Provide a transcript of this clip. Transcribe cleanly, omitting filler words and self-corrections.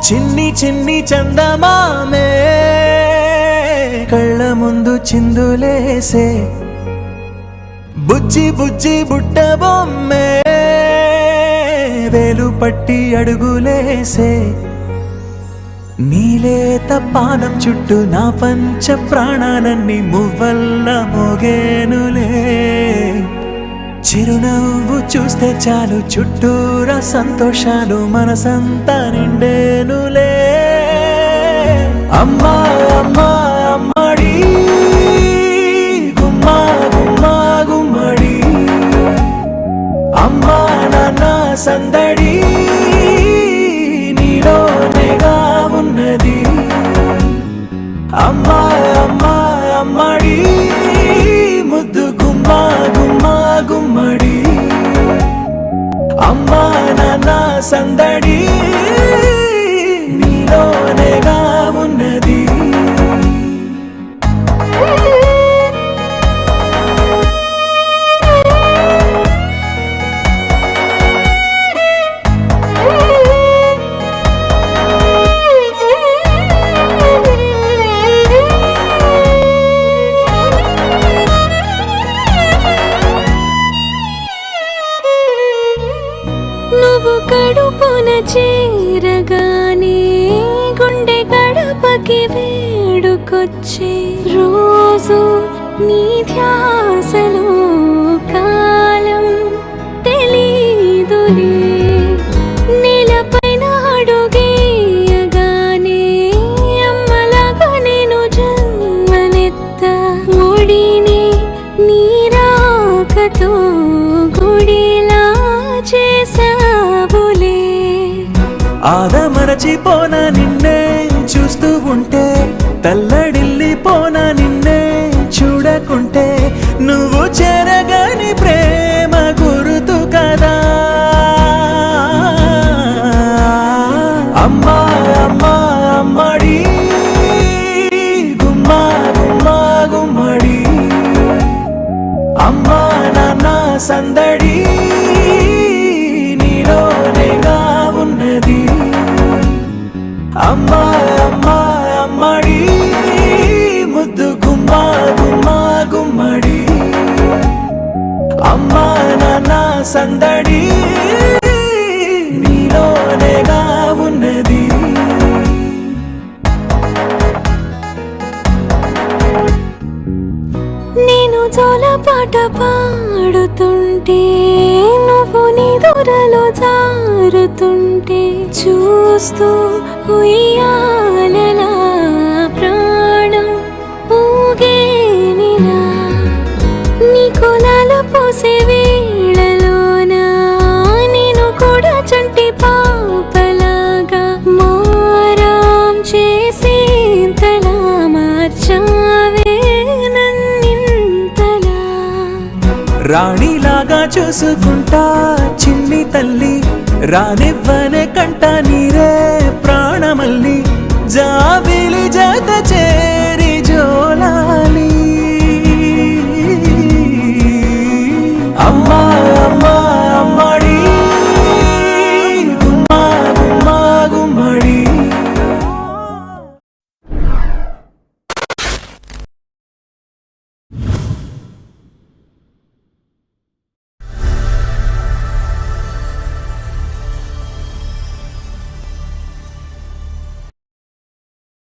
చిన్ని చిన్ని చందమామే కళ్ళ ముందు చిందులేసే బుజ్జి బుజ్జి బుట్ట బొమ్మే వేలు పట్టి అడుగులేసే నీలేత పానం చుట్టూ నా పంచ ప్రాణాలన్నీ మువ్వల్ల మోగేనులే చిరునవ్వు చూస్తే చాలు చుట్టూరా సంతోషాలు మనసంతా నిండేనులే అమ్మా అమ్మా అమ్మడి గుమ్మా గుమ్మా గుమ్మడి అమ్మా నాన్న సందడి నీలోనేగా ఉన్నది అమ్మా అమ్మా అమ్మడి ముద్దు గుమ్మా గుమ్మా గుమ్మడి అమ్మా నాన్న సందడి నీలోనేగా ఉన్నది నువ్వు కడుపున చేరగానే గుండె గడపకి వేడుకొచ్చే రోజు నీ ధ్యాసలో కాలం తెలీదులే నేలపైన అడుగేయగానే అమ్మలాగా నేను జన్మనెత్త ఒడిని నీరాకతో గుడిలా చేసావులే ఆదమరచిపోనా నిన్నే చూస్తూ ఉంటే తల్లడిల్లిపోనా నిన్నే చూడకుంటే నువ్వు చెరగని ప్రేమ గురుతు కదా అమ్మా అమ్మా అమ్మడి గుమ్మా గుమ్మా గుమ్మడి అమ్మా నాన్న సందడి నీలోనేగా ఉన్నది అమ్మా అమ్మా అమ్మడి ముద్దు గుమ్మా గుమ్మా గుమ్మడి అమ్మా నాన్న సందడి నీలోనేగా ఉన్నది నేను జోలపాట పాడుతుంటే నువ్వు నీ దూరలో జారుతుంటే చూస్తూ ఉయ్యాలలా ప్రాణం ఊగేనిలా నీ కులాల పోసే వేళలోనా నేను కూడా చంటి పాపలాగా మారాం చేసేంతలా మార్చావే నన్నింతలా రాణిలాగా చూసుకుంటా చిన్ని తల్లి రానివ్వనే కంట నీరే ప్రాణమల్లి జాబిలి జత చే